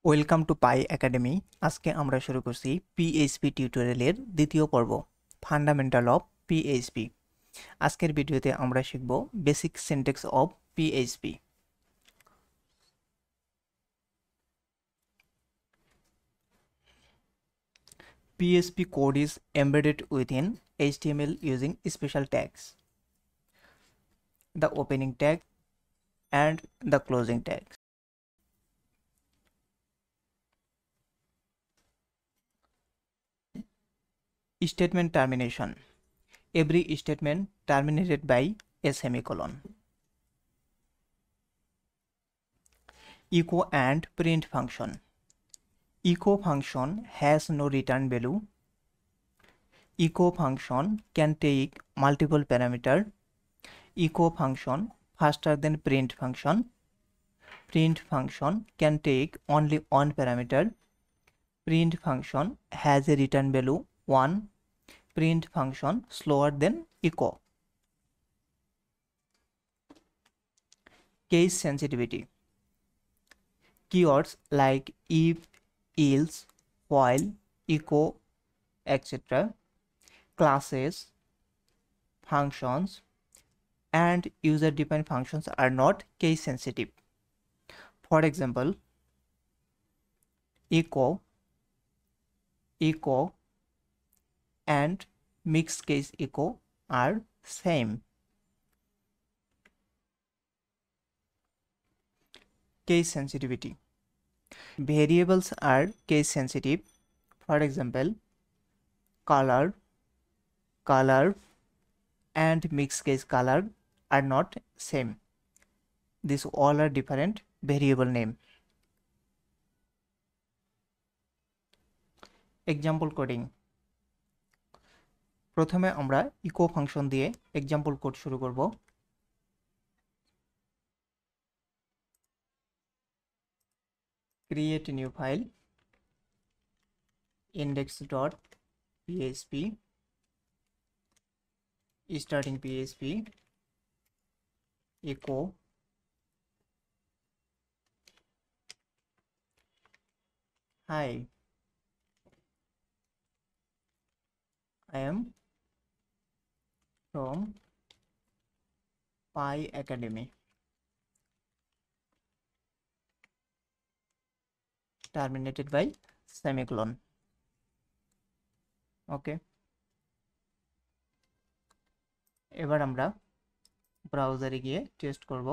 Welcome to pi academy. আজকে আমরা শুরু করছি পিএইচপি টিউটোরিয়ালের দ্বিতীয় পর্ব, ফান্ডামেন্টাল অফ পিএইচপি। আজকের ভিডিওতে আমরা শিখব basic syntax of PHP. PHP code is embedded within HTML using special tags, the opening tag and the closing tags. Statement termination. Every statement terminated by a semicolon. Echo and print function. Echo function has no return value. Echo function can take multiple parameters. Echo function faster than print function. Print function can take only one parameter. Print function has a return value 1. Print function slower than echo. Case sensitivity. Keywords like if, else, while, echo, etc. Classes, functions, and user-defined functions are not case sensitive. For example, echo, and mixed case echo are same. Case sensitivity. Variables are case sensitive. For example, color, and mixed case color are not same. These all are different variable name. Example coding. প্রথমে আমরা echo function দিয়ে example code শুরু করব। Create a new file, index.php, starting PHP, echo hi, I am from Pi Academy. Terminated by semicolon. ওকে, এবার আমরা ব্রাউজারে গিয়ে test করব।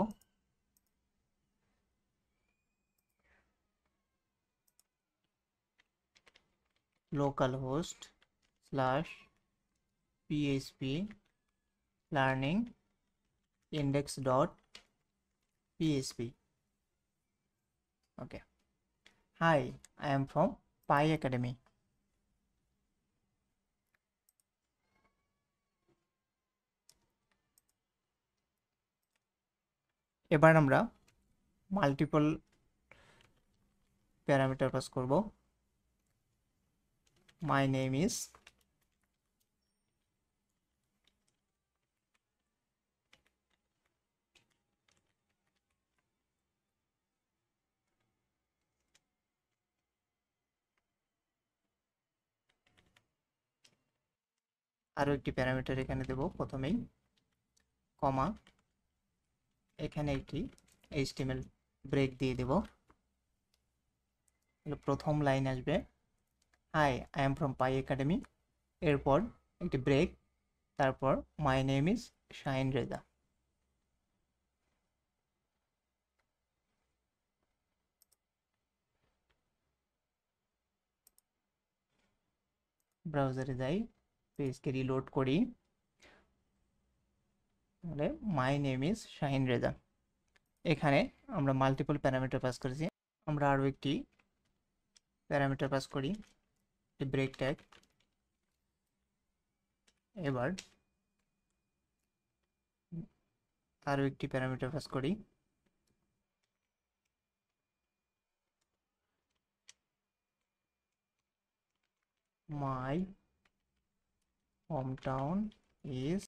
localhost/php learning index.php. Okay. Hi, I am from Pi Academy. এবার আমরা মাল্টিপল প্যারামিটার পাস করব। My name is আরো একটি প্যারামিটার এখানে দেব প্রথমেই, কমা, এখানে একটি HTML ব্রেক দিয়ে দেব। প্রথম লাইন আসবে hi I am from Pi academy, এরপর একটি ব্রেক, তারপর my name is Shahin Reza. ব্রাউজারে যাই, পেজকে রিলোড করি, তাহলে my name is Shahin Reza. এখানে আমরা মাল্টিপল প্যারামিটার পাস করেছি। আমরা আরও একটি প্যারামিটার পাস করি, ব্রেক ট্যাগ। এবার আরও একটি প্যারামিটার পাস করি, মাই hometown is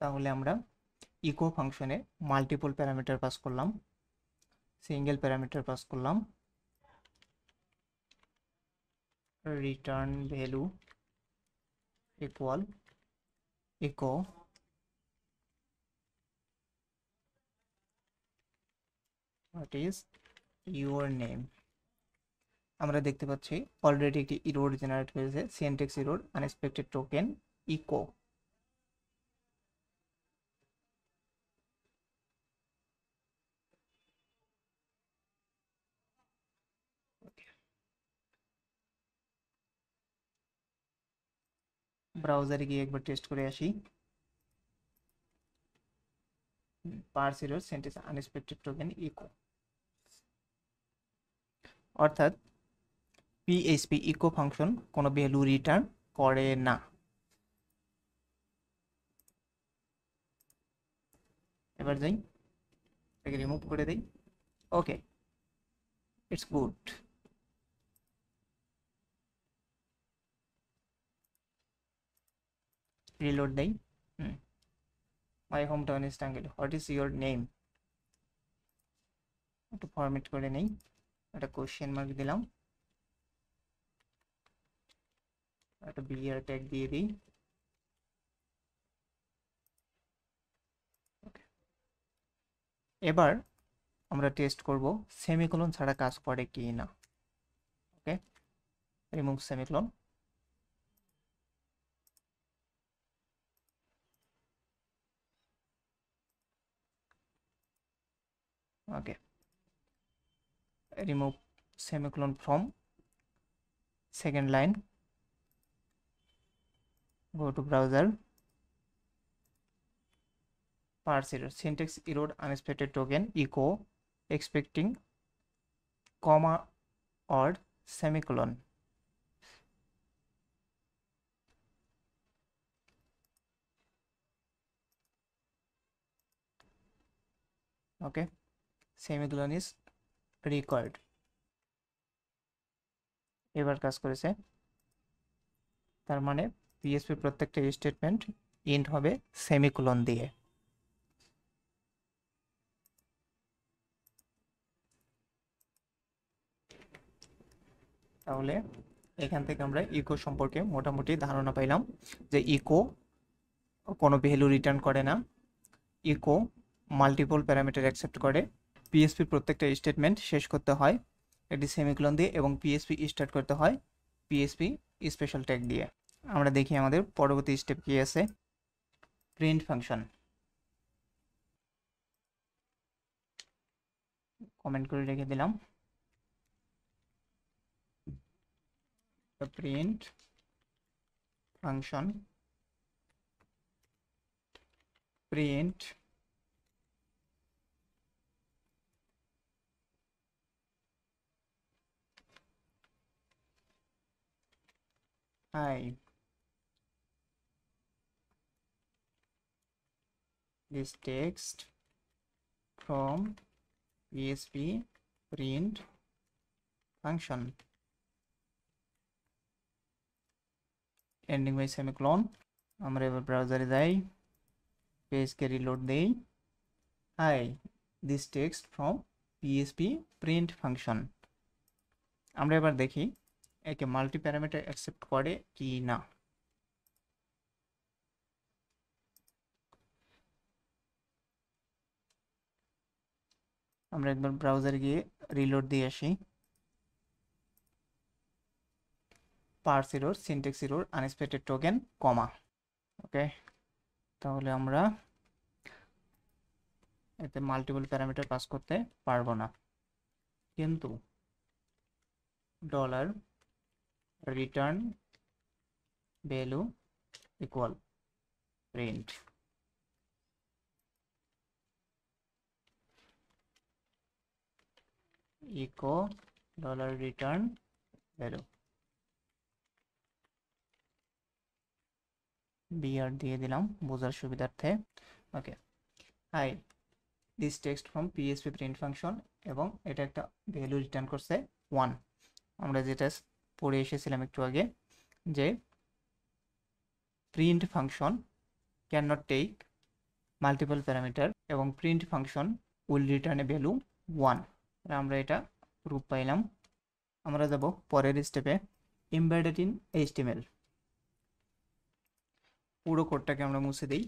তাহলে আমরা ইকো ফাংশনে মাল্টিপল প্যারামিটার পাস করলাম, সিঙ্গেল প্যারামিটার পাস করলাম, return value equal echo what is your name. আমরা দেখতে পাচ্ছি অলরেডি একটি ইরোর জেনারেট হয়েছে, syntax error, unexpected token echo. ব্রাউজারে গিয়ে একবার টেস্ট করে আসি। Parse error sentence unexpected token echo, অর্থাৎ পিএইচপি ইকো ফাংশন কোনো ভ্যালু রিটার্ন করে না। এবার যাই, এটাকে রিমুভ করে দেই। ওকে, ইটস গুড। রিলোড দেই। My home town is Tangail, what is your name. একটু ফরম্যাট করে নেই, একটা কোশ্চেন মার্ক দিলাম, একটা বিআর ট্যাগ দিয়ে দিই। এবার আমরা টেস্ট করব সেমিকোলন ছাড়া কাজ করে কি না। Okay, remove semicolon. Okay, remove semicolon from second line, go to browser, parse error, syntax error, unexpected token echo expecting comma or semicolon. Okay, semicolon is required. এবার কাজ করেছে, তার মানে পিএসপি প্রত্যেকটা স্টেটমেন্ট এন্ড হবে সেমিকোলন দিয়ে। তাহলে এখান থেকে আমরা ইকো সম্পর্কে মোটামুটি ধারণা পাইলাম যে ইকো কোনো ভ্যালু রিটার্ন করে না, ইকো মাল্টিপল প্যারামিটার অ্যাকসেপ্ট করে, পিএসপি প্রত্যেকটা স্টেটমেন্ট শেষ করতে হয় একটি সেমিকোলন দিয়ে, এবং পিএসপি স্টার্ট করতে হয় পিএসপি স্পেশাল ট্যাগ দিয়ে। আমরা দেখি আমাদের পরবর্তী স্টেপ কি আছে। প্রিন্ট ফাংশন, কমেন্ট করে রেখে দিলাম। Print function print hi, this text from PHP print function ending by semicolon। আমরা এবার ব্রাউজারে যাই, পেজকে রিলোড দেই। hi, this text from PHP print function। আমরা এবার দেখি একে মাল্টি প্যারামিটার অ্যাকসেপ্ট করে কি না। আমরা একবার ব্রাউজারে গিয়ে রিলোড দিয়ে আসি। Parse error, syntax error, unexpected token, comma. Okay, তাহলে আমরা এতে মাল্টিপল প্যারামিটার পাস করতে পারবো না, কিন্তু dollar return value equal print, echo dollar return value, BR দিয়ে দিলাম বোঝার সুবিধার্থে। Okay, hi, this text from PHP print function, এবং এটা একটা ভ্যালু রিটার্ন করছে 1। আমরা যেটা পড়ে এসেছিলাম একটু আগে, যে print function can not take multiple parameter এবং print function will return a value 1। আমরা এটা প্রুফ পাইলাম। আমরা যাব পরের স্টেপে, এমবেডেড ইন এইচটিএমএল। পুরো কোডটাকে আমরা মুছে দিই,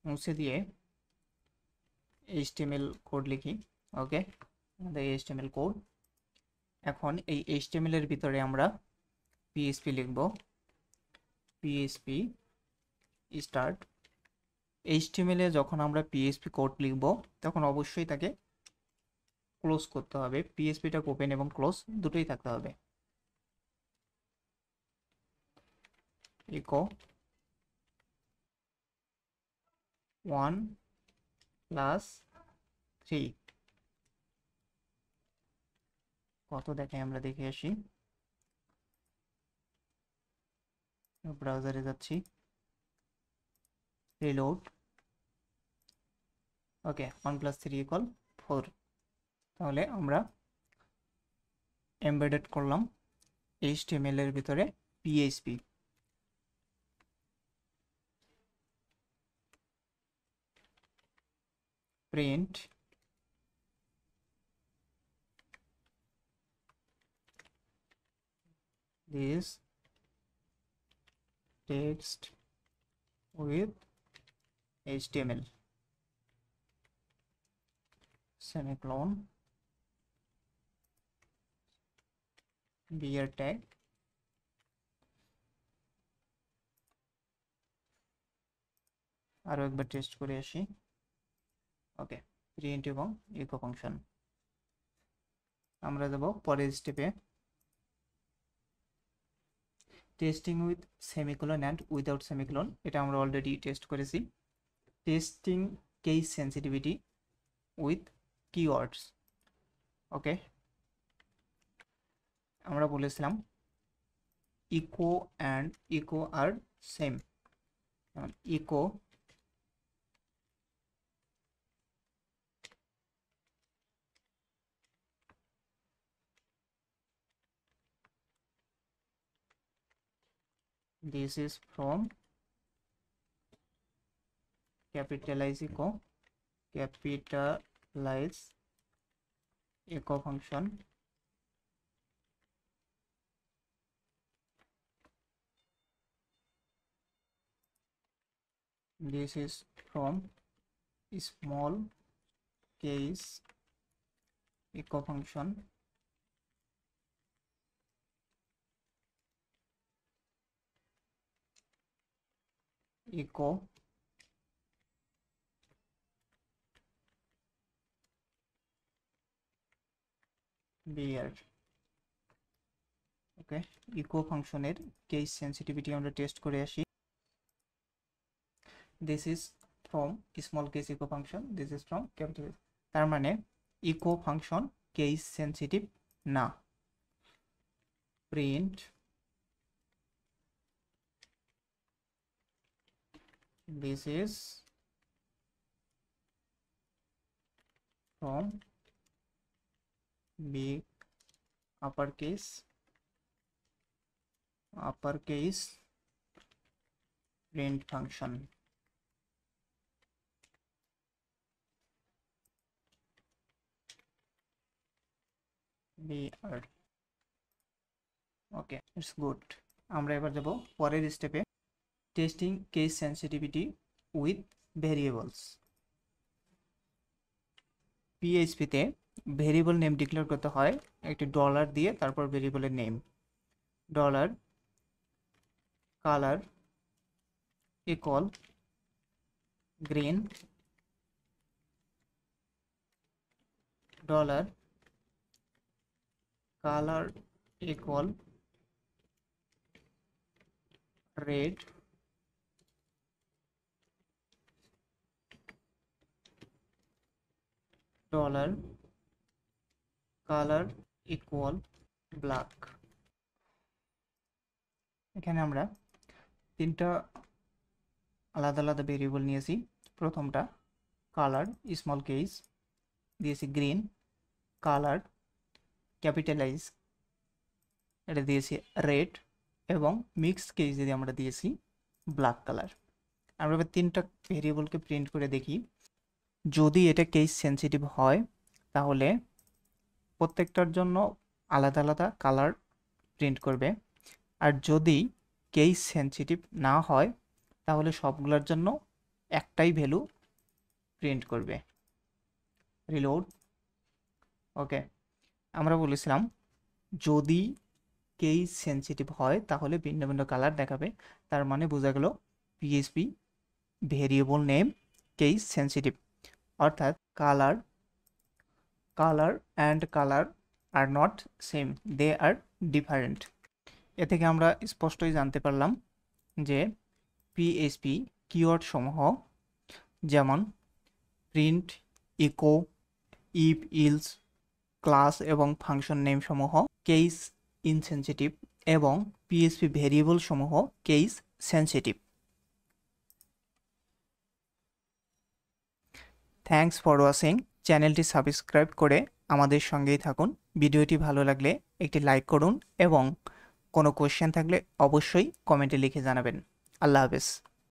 মুছে দিয়ে এইচটিএমএল কোড লিখি। ওকে, আমাদের এইচটিএমএল কোড। এখন এই এইচটিএমএল এর ভিতরে আমরা পিএইচপি লিখব, পিএইচপি স্টার্ট। এইচটিএমএল এ যখন আমরা পিএইচপি কোড লিখব তখন অবশ্যই তাকে ক্লোজ করতে হবে, পিএইচপিটা ওপেন এবং ক্লোজ দুটোই থাকতে হবে। ইকো 1 প্লাস 3 কত দেখে আমরা দেখে আসি। ব্রাউজারে যাচ্ছি, রিলোড। ওকে, 1 প্লাস 3 ইকুয়াল 4। তাহলে আমরা এমবেডেড করলাম এইচটিএমএল এর ভিতরে PHP. Print this text with HTML semicolon beer tag আরো একবার টেস্ট করে আসি। ওকে, প্রিন্ট এবং ইকো ফাংশন। আমরা যাব পরের স্টেপে, testing with semicolon and without semicolon. এটা আমরা অলরেডি টেস্ট করেছি। Testing case sensitivity with keywords. Okay, আমরা বলেছিলাম ইকো অ্যান্ড ইকো আর same. Echo this is from capitalize echo, capitalize echo function, this is from small case echo function, echo beer। Okay, echo ফাংশনের case sensitivity আমরা test করে আসি। This is from small case echo function, this is from capital. তার মানে echo function case sensitive না। Print this is from big uppercase print function। br। Okay, it's good. আমরা এবার যাব পরের স্টেপে, testing case sensitivity with variables. পিএইচপিতে variable name declare করতে হয় একটি ডলার দিয়ে, তারপর ভেরিয়েবলের name. Dollar colour equal green, dollar colour equal red, dollar color equal black। এখানে আমরা তিনটা আলাদা আলাদা ভেরিয়েবল নিয়েছি। প্রথমটা কালার স্মল কেস দিয়েছি গ্রিন, কালার ক্যাপিটালাইজ এটা দিয়েছি রেড, এবং মিক্স কেস যদি আমরা দিয়েছি ব্ল্যাক কালার। আমরা এবার তিনটা ভেরিয়েবলকে প্রিন্ট করে দেখি। যদি এটা কেস সেন্সিটিভ হয় তাহলে প্রত্যেকটার জন্য আলাদা আলাদা কালার প্রিন্ট করবে, আর যদি কেস সেন্সিটিভ না হয় তাহলে সবগুলোর জন্য একটাই ভ্যালু প্রিন্ট করবে। রিলোড। ওকে, আমরা বলেছিলাম যদি কেস সেন্সিটিভ হয় তাহলে ভিন্ন ভিন্ন কালার দেখাবে, তার মানে বোঝা গেল PHP variable name case sensitive, অর্থাৎ colour and colour are not same, they are different. এ থেকে আমরা স্পষ্টই জানতে পারলাম যে পিএইচপি কিওয়ার্ড সমূহ যেমন print, echo, if, else, class এবং ফাংশন নেম সমূহ কেস ইনসেনসিটিভ এবং পিএইচপি ভেরিয়েবল সমূহ case sensitive. Thanks for watching. চ্যানেলটি সাবস্ক্রাইব করে আমাদের সঙ্গেই থাকুন। ভিডিওটি ভালো লাগলে একটি লাইক করুন এবং কোনো কোয়েশ্চেন থাকলে অবশ্যই কমেন্টে লিখে জানাবেন। আল্লাহ হাফেজ।